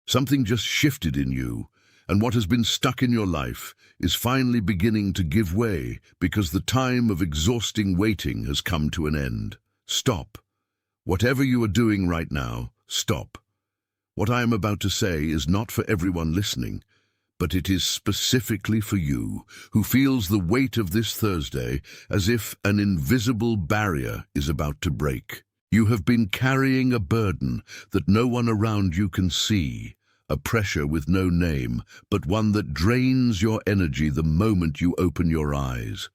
Something just shifted in you, and what has been stuck in your life is finally beginning to give way because the time of exhausting waiting has come to an end. Stop. Whatever you are doing right now, stop. What I am about to say is not for everyone listening, but it is specifically for you, who feels the weight of this Thursday as if an invisible barrier is about to break. You have been carrying a burden that no one around you can see, a pressure with no name, but one that drains your energy the moment you open your eyes.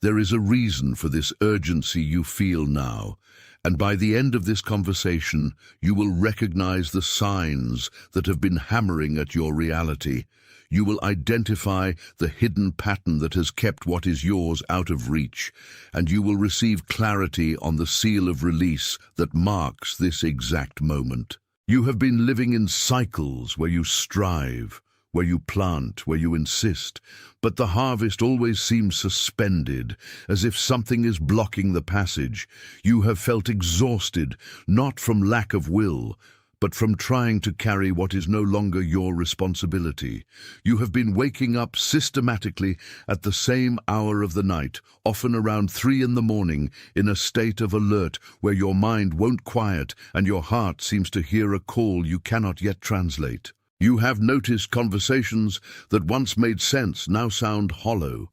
There is a reason for this urgency you feel now, and by the end of this conversation, you will recognize the signs that have been hammering at your reality. You will identify the hidden pattern that has kept what is yours out of reach, and you will receive clarity on the seal of release that marks this exact moment. You have been living in cycles where you strive, where you plant, where you insist, but the harvest always seems suspended, as if something is blocking the passage. You have felt exhausted, not from lack of will, but from trying to carry what is no longer your responsibility. You have been waking up systematically at the same hour of the night, often around 3 in the morning, in a state of alert where your mind won't quiet and your heart seems to hear a call you cannot yet translate. You have noticed conversations that once made sense now sound hollow,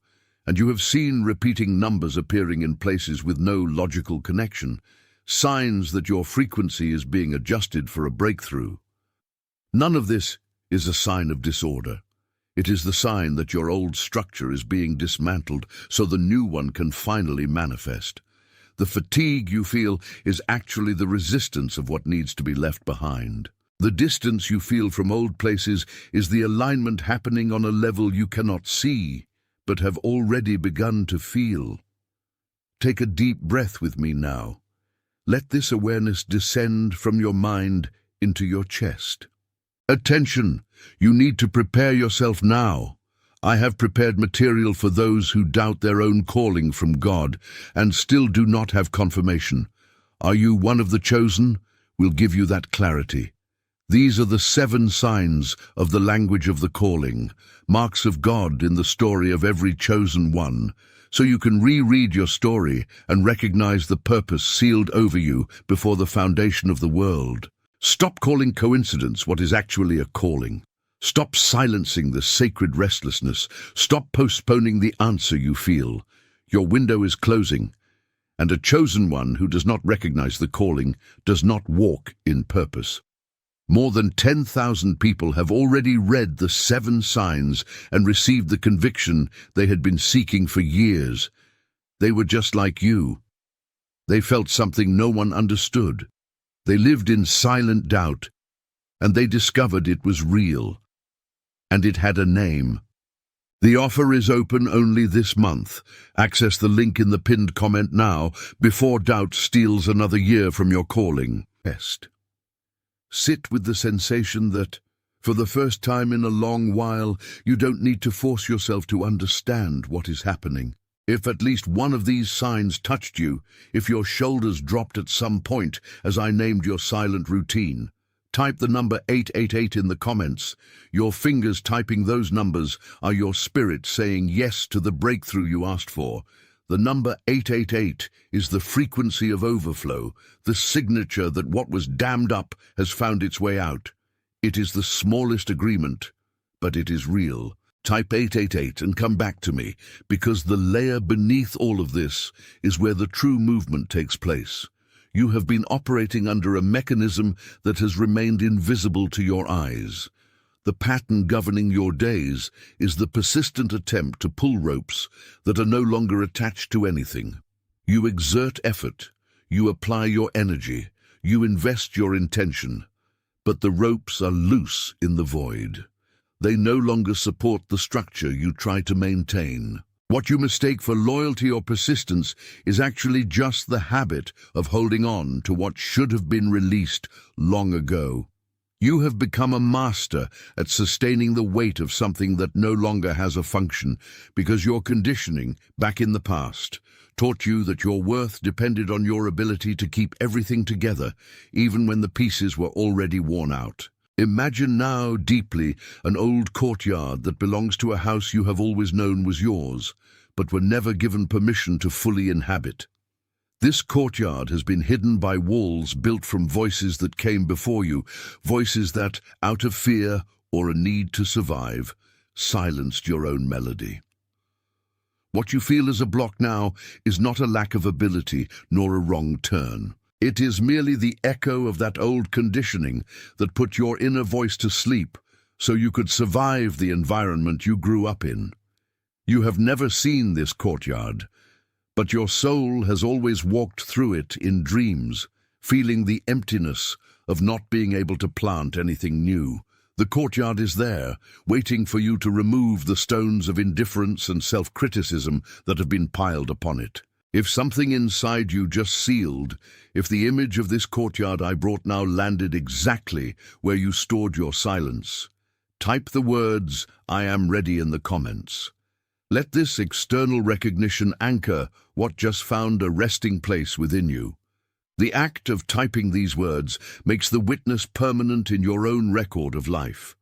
and you have seen repeating numbers appearing in places with no logical connection, signs that your frequency is being adjusted for a breakthrough. None of this is a sign of disorder. It is the sign that your old structure is being dismantled so the new one can finally manifest. The fatigue you feel is actually the resistance of what needs to be left behind. The distance you feel from old places is the alignment happening on a level you cannot see, but have already begun to feel. Take a deep breath with me now. Let this awareness descend from your mind into your chest. Attention! You need to prepare yourself now. I have prepared material for those who doubt their own calling from God and still do not have confirmation. Are you one of the chosen? We'll give you that clarity. These are the 7 signs of the language of the calling, marks of God in the story of every chosen one, so you can reread your story and recognize the purpose sealed over you before the foundation of the world. Stop calling coincidence what is actually a calling. Stop silencing the sacred restlessness. Stop postponing the answer you feel. Your window is closing, and a chosen one who does not recognize the calling does not walk in purpose. More than 10,000 people have already read the 7 signs and received the conviction they had been seeking for years. They were just like you. They felt something no one understood. They lived in silent doubt, and they discovered it was real. And it had a name. The offer is open only this month. Access the link in the pinned comment now before doubt steals another year from your calling. Test. Sit with the sensation that, for the first time in a long while, you don't need to force yourself to understand what is happening. If at least one of these signs touched you, if your shoulders dropped at some point as I named your silent routine, type the number 888 in the comments. Your fingers typing those numbers are your spirit saying yes to the breakthrough you asked for. The number 888 is the frequency of overflow, the signature that what was dammed up has found its way out. It is the smallest agreement, but it is real. Type 888 and come back to me, because the layer beneath all of this is where the true movement takes place. You have been operating under a mechanism that has remained invisible to your eyes. The pattern governing your days is the persistent attempt to pull ropes that are no longer attached to anything. You exert effort, you apply your energy, you invest your intention, but the ropes are loose in the void. They no longer support the structure you try to maintain. What you mistake for loyalty or persistence is actually just the habit of holding on to what should have been released long ago. You have become a master at sustaining the weight of something that no longer has a function because your conditioning, back in the past, taught you that your worth depended on your ability to keep everything together, even when the pieces were already worn out. Imagine now deeply an old courtyard that belongs to a house you have always known was yours, but were never given permission to fully inhabit. This courtyard has been hidden by walls built from voices that came before you, voices that, out of fear or a need to survive, silenced your own melody. What you feel as a block now is not a lack of ability nor a wrong turn. It is merely the echo of that old conditioning that put your inner voice to sleep so you could survive the environment you grew up in. You have never seen this courtyard, but your soul has always walked through it in dreams, feeling the emptiness of not being able to plant anything new. The courtyard is there, waiting for you to remove the stones of indifference and self-criticism that have been piled upon it. If something inside you just sealed, if the image of this courtyard I brought now landed exactly where you stored your silence, type the words, "I am ready," in the comments. Let this external recognition anchor what just found a resting place within you. The act of typing these words makes the witness permanent in your own record of life.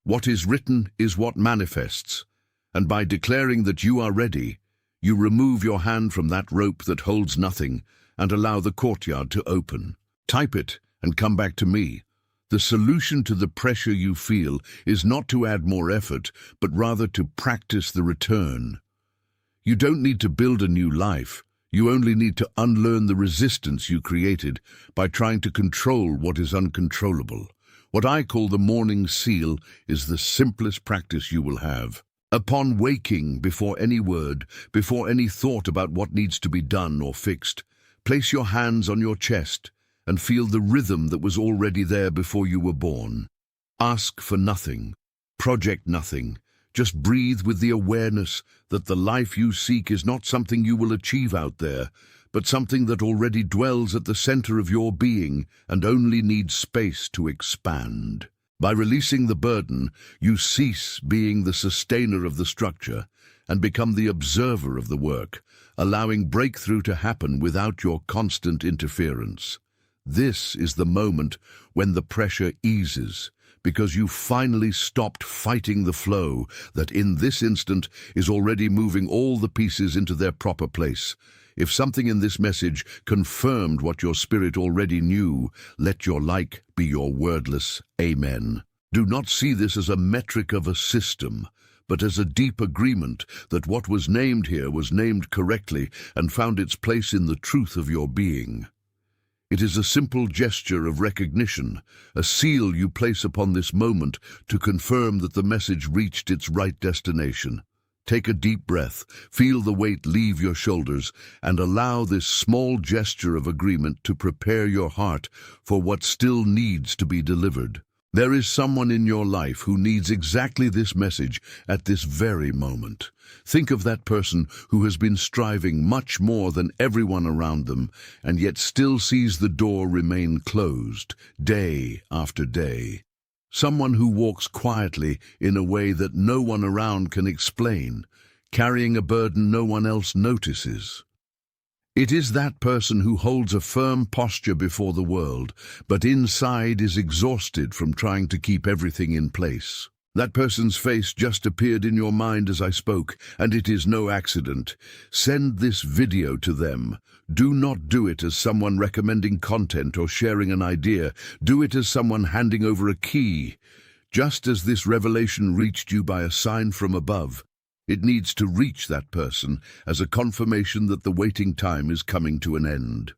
What is written is what manifests, and by declaring that you are ready, you remove your hand from that rope that holds nothing and allow the courtyard to open. Type it and come back to me. The solution to the pressure you feel is not to add more effort, but rather to practice the return. You don't need to build a new life. You only need to unlearn the resistance you created by trying to control what is uncontrollable. What I call the morning seal is the simplest practice you will have. Upon waking, before any word, before any thought about what needs to be done or fixed, place your hands on your chest and feel the rhythm that was already there before you were born. Ask for nothing, project nothing. Just breathe with the awareness that the life you seek is not something you will achieve out there, but something that already dwells at the center of your being and only needs space to expand. By releasing the burden, you cease being the sustainer of the structure and become the observer of the work, allowing breakthrough to happen without your constant interference. This is the moment when the pressure eases, because you finally stopped fighting the flow that in this instant is already moving all the pieces into their proper place. If something in this message confirmed what your spirit already knew, let your like be your wordless amen. Do not see this as a metric of a system, but as a deep agreement that what was named here was named correctly and found its place in the truth of your being. It is a simple gesture of recognition, a seal you place upon this moment to confirm that the message reached its right destination. Take a deep breath, feel the weight leave your shoulders, and allow this small gesture of agreement to prepare your heart for what still needs to be delivered. There is someone in your life who needs exactly this message at this very moment. Think of that person who has been striving much more than everyone around them, and yet still sees the door remain closed, day after day. Someone who walks quietly in a way that no one around can explain, carrying a burden no one else notices. It is that person who holds a firm posture before the world, but inside is exhausted from trying to keep everything in place. That person's face just appeared in your mind as I spoke, and it is no accident. Send this video to them. Do not do it as someone recommending content or sharing an idea. Do it as someone handing over a key. Just as this revelation reached you by a sign from above, it needs to reach that person as a confirmation that the waiting time is coming to an end.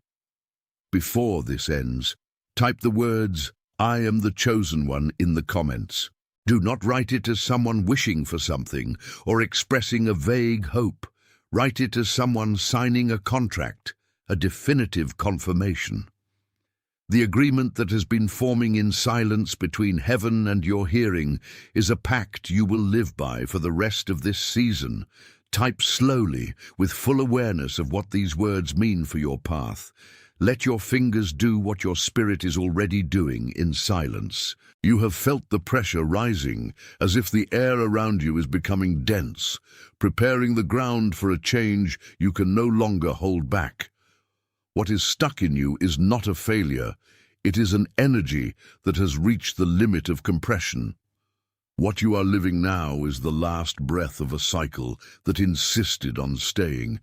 Before this ends, type the words, "I am the chosen one," in the comments. Do not write it as someone wishing for something or expressing a vague hope. Write it as someone signing a contract, a definitive confirmation. The agreement that has been forming in silence between heaven and your hearing is a pact you will live by for the rest of this season. Type slowly, with full awareness of what these words mean for your path. Let your fingers do what your spirit is already doing in silence. You have felt the pressure rising, as if the air around you is becoming dense, preparing the ground for a change you can no longer hold back. What is stuck in you is not a failure. It is an energy that has reached the limit of compression. What you are living now is the last breath of a cycle that insisted on staying,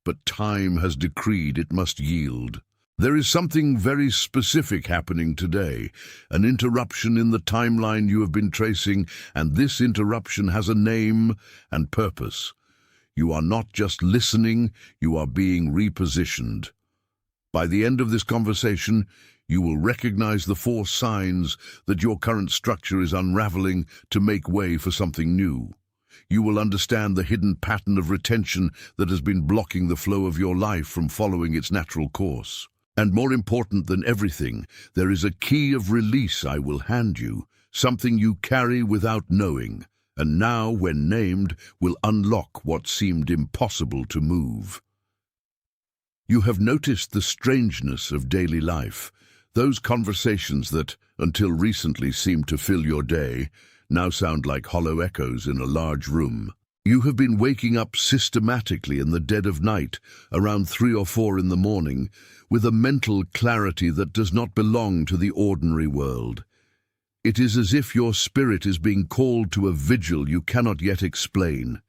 but time has decreed it must yield. There is something very specific happening today, an interruption in the timeline you have been tracing, and this interruption has a name and purpose. You are not just listening, you are being repositioned. By the end of this conversation, you will recognize the 4 signs that your current structure is unraveling to make way for something new. You will understand the hidden pattern of retention that has been blocking the flow of your life from following its natural course. And more important than everything, there is a key of release I will hand you, something you carry without knowing, and now, when named, will unlock what seemed impossible to move. You have noticed the strangeness of daily life. Those conversations that, until recently, seemed to fill your day, now sound like hollow echoes in a large room. You have been waking up systematically in the dead of night, around 3 or 4 in the morning, with a mental clarity that does not belong to the ordinary world. It is as if your spirit is being called to a vigil you cannot yet explain.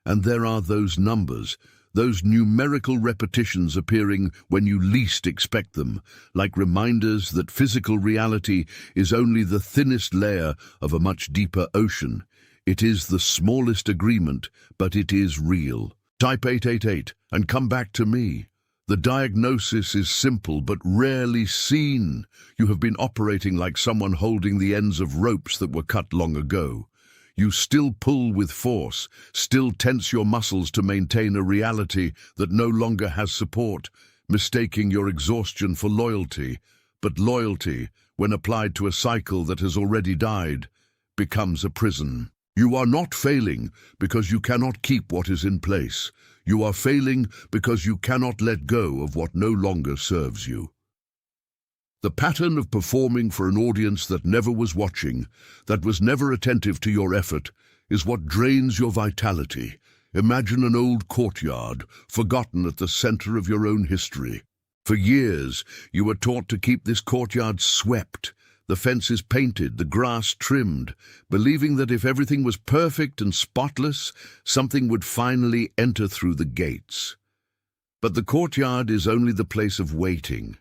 And there are those numbers, those numerical repetitions appearing when you least expect them, like reminders that physical reality is only the thinnest layer of a much deeper ocean. It is the smallest agreement, but it is real. Type 888 and come back to me. The diagnosis is simple but rarely seen. You have been operating like someone holding the ends of ropes that were cut long ago. You still pull with force, still tense your muscles to maintain a reality that no longer has support, mistaking your exhaustion for loyalty. But loyalty, when applied to a cycle that has already died, becomes a prison. You are not failing because you cannot keep what is in place. You are failing because you cannot let go of what no longer serves you. The pattern of performing for an audience that never was watching, that was never attentive to your effort, is what drains your vitality. Imagine an old courtyard, forgotten at the center of your own history. For years, you were taught to keep this courtyard swept, the fences painted, the grass trimmed, believing that if everything was perfect and spotless, something would finally enter through the gates. But the courtyard is only the place of waiting,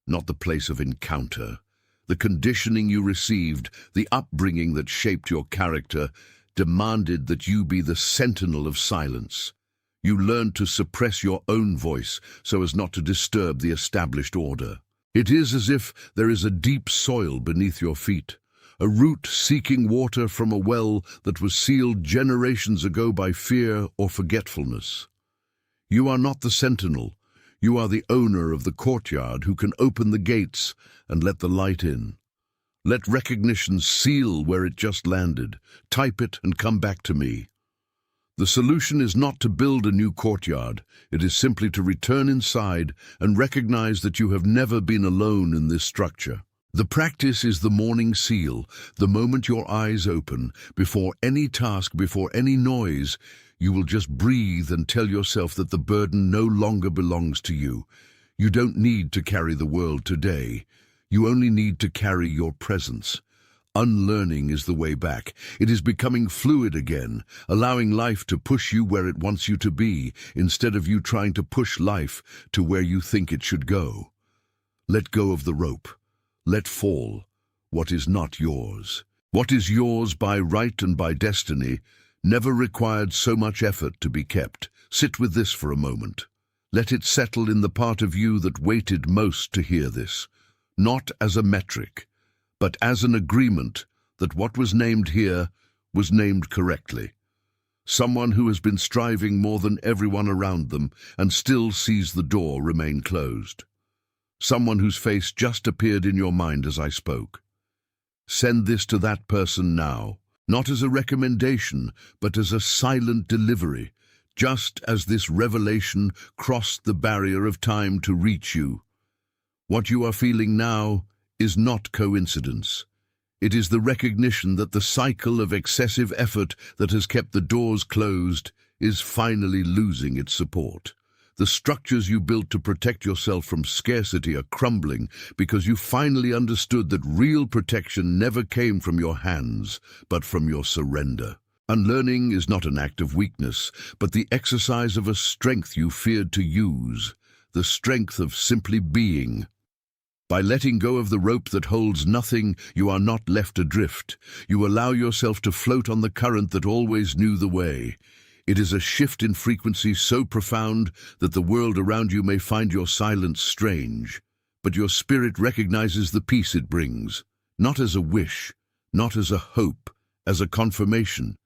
not the place of encounter. The conditioning you received, the upbringing that shaped your character, demanded that you be the sentinel of silence. You learned to suppress your own voice so as not to disturb the established order. It is as if there is a deep soil beneath your feet, a root seeking water from a well that was sealed generations ago by fear or forgetfulness. You are not the sentinel. You are the owner of the courtyard who can open the gates and let the light in. Let recognition seal where it just landed. Type it and come back to me. The solution is not to build a new courtyard. It is simply to return inside and recognize that you have never been alone in this structure. The practice is the morning seal, the moment your eyes open, before any task, before any noise. You will just breathe and tell yourself that the burden no longer belongs to you. You don't need to carry the world today. You only need to carry your presence. Unlearning is the way back. It is becoming fluid again, allowing life to push you where it wants you to be, instead of you trying to push life to where you think it should go. Let go of the rope. Let fall what is not yours. What is yours by right and by destiny never required so much effort to be kept. Sit with this for a moment. Let it settle in the part of you that waited most to hear this, not as a metric, but as an agreement that what was named here was named correctly. Someone who has been striving more than everyone around them and still sees the door remain closed. Someone whose face just appeared in your mind as I spoke. Send this to that person now, not as a recommendation, but as a silent delivery, just as this revelation crossed the barrier of time to reach you. What you are feeling now is not coincidence. It is the recognition that the cycle of excessive effort that has kept the doors closed is finally losing its support. The structures you built to protect yourself from scarcity are crumbling because you finally understood that real protection never came from your hands, but from your surrender. Unlearning is not an act of weakness, but the exercise of a strength you feared to use, the strength of simply being. By letting go of the rope that holds nothing, you are not left adrift. You allow yourself to float on the current that always knew the way. It is a shift in frequency so profound that the world around you may find your silence strange, but your spirit recognizes the peace it brings, not as a wish, not as a hope, as a confirmation.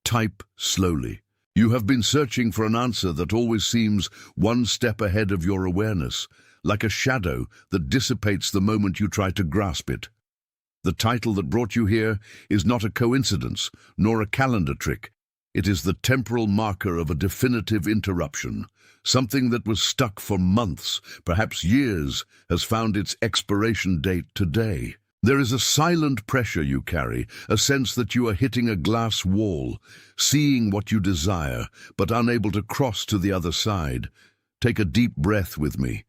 Type slowly. You have been searching for an answer that always seems one step ahead of your awareness, like a shadow that dissipates the moment you try to grasp it. The title that brought you here is not a coincidence, nor a calendar trick. It is the temporal marker of a definitive interruption. Something that was stuck for months, perhaps years, has found its expiration date today. There is a silent pressure you carry, a sense that you are hitting a glass wall, seeing what you desire, but unable to cross to the other side. Take a deep breath with me.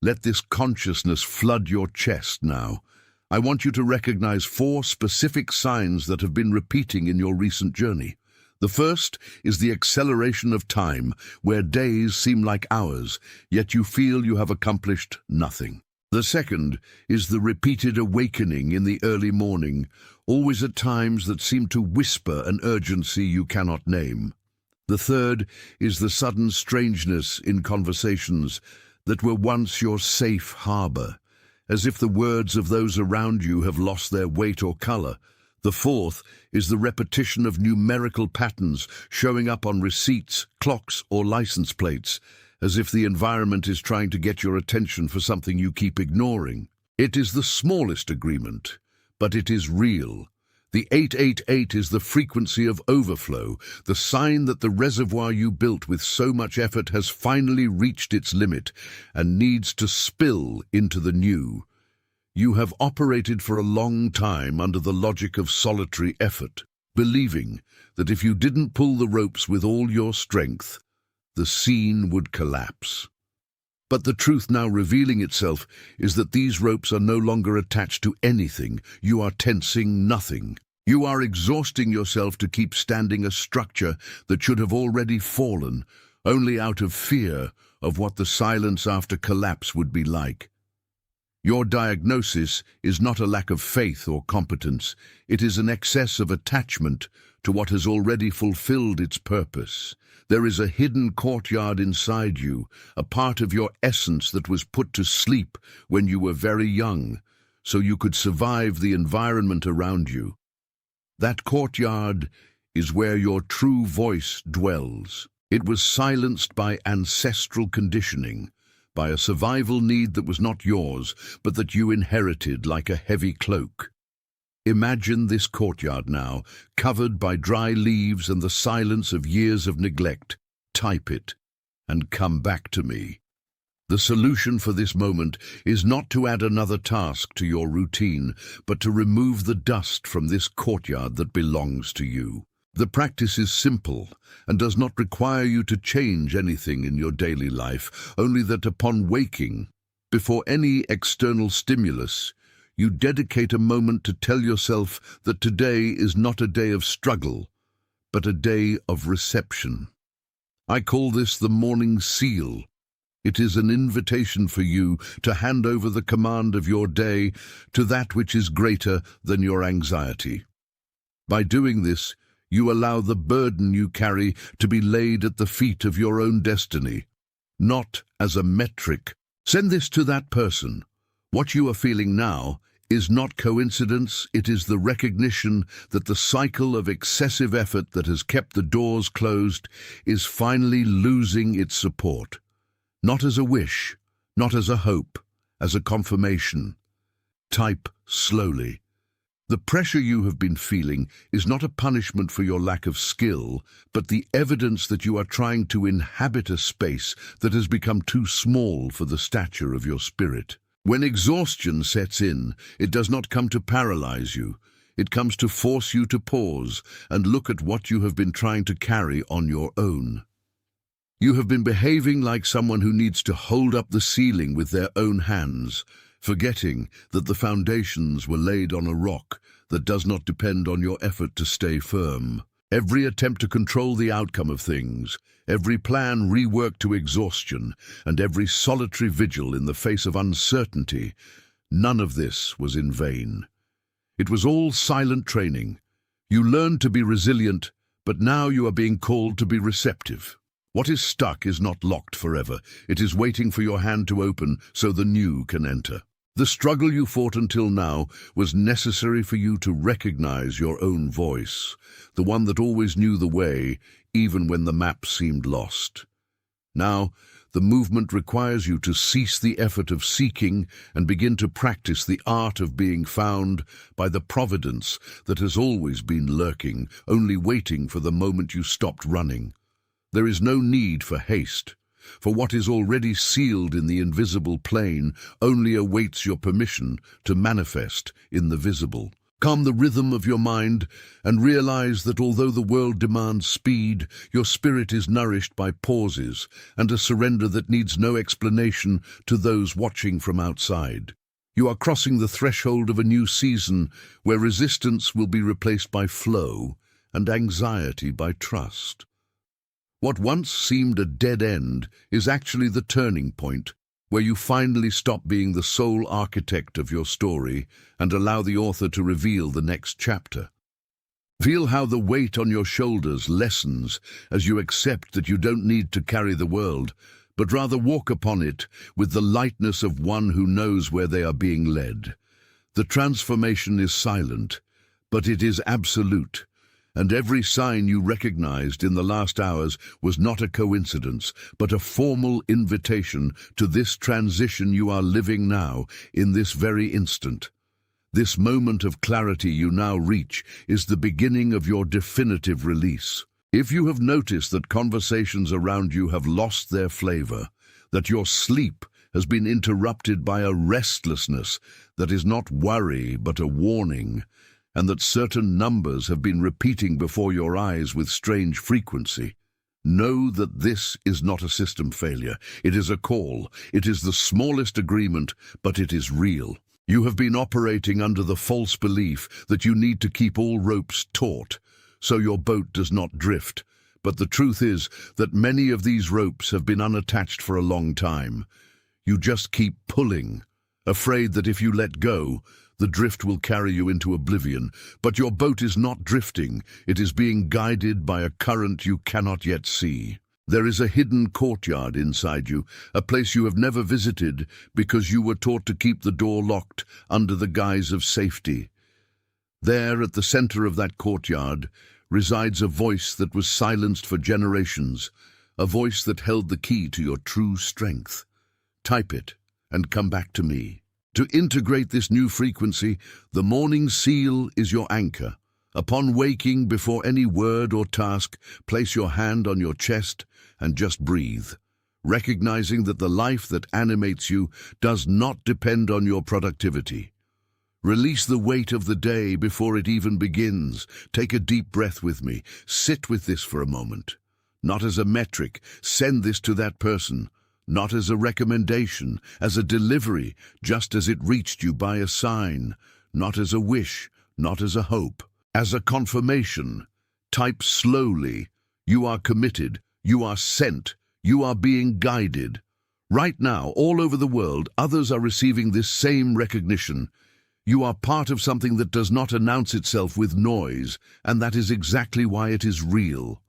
Let this consciousness flood your chest now. I want you to recognize 4 specific signs that have been repeating in your recent journey. The first is the acceleration of time, where days seem like hours, yet you feel you have accomplished nothing. The second is the repeated awakening in the early morning, always at times that seem to whisper an urgency you cannot name. The third is the sudden strangeness in conversations that were once your safe harbor, as if the words of those around you have lost their weight or color. The fourth is the repetition of numerical patterns showing up on receipts, clocks, or license plates, as if the environment is trying to get your attention for something you keep ignoring. It is the smallest agreement, but it is real. The 888 is the frequency of overflow, the sign that the reservoir you built with so much effort has finally reached its limit and needs to spill into the new. You have operated for a long time under the logic of solitary effort, believing that if you didn't pull the ropes with all your strength, the scene would collapse. But the truth now revealing itself is that these ropes are no longer attached to anything. You are tensing nothing. You are exhausting yourself to keep standing a structure that should have already fallen, only out of fear of what the silence after collapse would be like. Your diagnosis is not a lack of faith or competence. It is an excess of attachment to what has already fulfilled its purpose. There is a hidden courtyard inside you, a part of your essence that was put to sleep when you were very young, so you could survive the environment around you. That courtyard is where your true voice dwells. It was silenced by ancestral conditioning, by a survival need that was not yours, but that you inherited like a heavy cloak. Imagine this courtyard now, covered by dry leaves and the silence of years of neglect. Type it, and come back to me. The solution for this moment is not to add another task to your routine, but to remove the dust from this courtyard that belongs to you. The practice is simple and does not require you to change anything in your daily life, only that upon waking, before any external stimulus, you dedicate a moment to tell yourself that today is not a day of struggle, but a day of reception. I call this the morning seal. It is an invitation for you to hand over the command of your day to that which is greater than your anxiety. By doing this, you allow the burden you carry to be laid at the feet of your own destiny, not as a metric. Send this to that person. What you are feeling now is not coincidence. It is the recognition that the cycle of excessive effort that has kept the doors closed is finally losing its support. Not as a wish, not as a hope, as a confirmation. Type slowly. The pressure you have been feeling is not a punishment for your lack of skill, but the evidence that you are trying to inhabit a space that has become too small for the stature of your spirit. When exhaustion sets in, it does not come to paralyze you. It comes to force you to pause and look at what you have been trying to carry on your own. You have been behaving like someone who needs to hold up the ceiling with their own hands, forgetting that the foundations were laid on a rock that does not depend on your effort to stay firm. Every attempt to control the outcome of things, every plan reworked to exhaustion, and every solitary vigil in the face of uncertainty, none of this was in vain. It was all silent training. You learned to be resilient, but now you are being called to be receptive. What is stuck is not locked forever. It is waiting for your hand to open so the new can enter. The struggle you fought until now was necessary for you to recognize your own voice, the one that always knew the way, even when the map seemed lost. Now, the movement requires you to cease the effort of seeking and begin to practice the art of being found by the providence that has always been lurking, only waiting for the moment you stopped running. There is no need for haste, for what is already sealed in the invisible plane only awaits your permission to manifest in the visible. Calm the rhythm of your mind and realize that although the world demands speed, your spirit is nourished by pauses and a surrender that needs no explanation to those watching from outside. You are crossing the threshold of a new season where resistance will be replaced by flow and anxiety by trust. What once seemed a dead end is actually the turning point, where you finally stop being the sole architect of your story and allow the author to reveal the next chapter. Feel how the weight on your shoulders lessens as you accept that you don't need to carry the world, but rather walk upon it with the lightness of one who knows where they are being led. The transformation is silent, but it is absolute. And every sign you recognized in the last hours was not a coincidence, but a formal invitation to this transition you are living now, in this very instant. This moment of clarity you now reach is the beginning of your definitive release. If you have noticed that conversations around you have lost their flavor, that your sleep has been interrupted by a restlessness that is not worry but a warning, and that certain numbers have been repeating before your eyes with strange frequency, know that this is not a system failure. It is a call. It is the smallest agreement, but it is real. You have been operating under the false belief that you need to keep all ropes taut, so your boat does not drift. But the truth is that many of these ropes have been unattached for a long time. You just keep pulling, afraid that if you let go, the drift will carry you into oblivion. But your boat is not drifting. It is being guided by a current you cannot yet see. There is a hidden courtyard inside you, a place you have never visited because you were taught to keep the door locked under the guise of safety. There, at the center of that courtyard, resides a voice that was silenced for generations, a voice that held the key to your true strength. Type it and come back to me. To integrate this new frequency, the morning seal is your anchor. Upon waking, before any word or task, place your hand on your chest and just breathe, recognizing that the life that animates you does not depend on your productivity. Release the weight of the day before it even begins. Take a deep breath with me. Sit with this for a moment. Not as a metric, send this to that person. Not as a recommendation, as a delivery, just as it reached you by a sign. Not as a wish, not as a hope. As a confirmation. Type slowly. You are committed. You are sent. You are being guided. Right now, all over the world, others are receiving this same recognition. You are part of something that does not announce itself with noise, and that is exactly why it is real.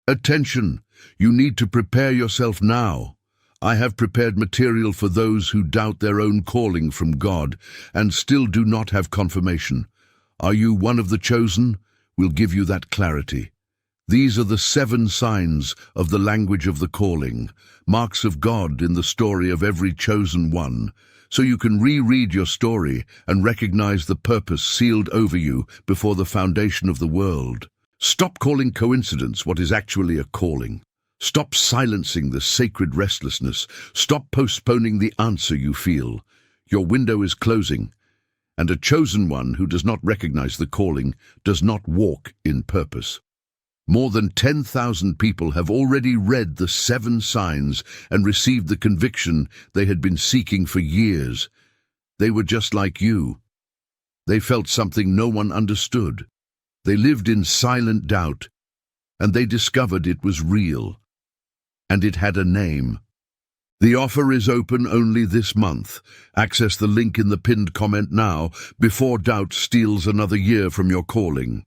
Attention! You need to prepare yourself now. I have prepared material for those who doubt their own calling from God and still do not have confirmation. Are you one of the chosen? We'll give you that clarity. These are the 7 signs of the language of the calling, marks of God in the story of every chosen one, so you can reread your story and recognize the purpose sealed over you before the foundation of the world. Stop calling coincidence what is actually a calling. Stop silencing the sacred restlessness. Stop postponing the answer you feel. Your window is closing, and a chosen one who does not recognize the calling does not walk in purpose. More than 10,000 people have already read the 7 signs and received the conviction they had been seeking for years. They were just like you. They felt something no one understood. They lived in silent doubt, and they discovered it was real. And it had a name. The offer is open only this month. Access the link in the pinned comment now before doubt steals another year from your calling.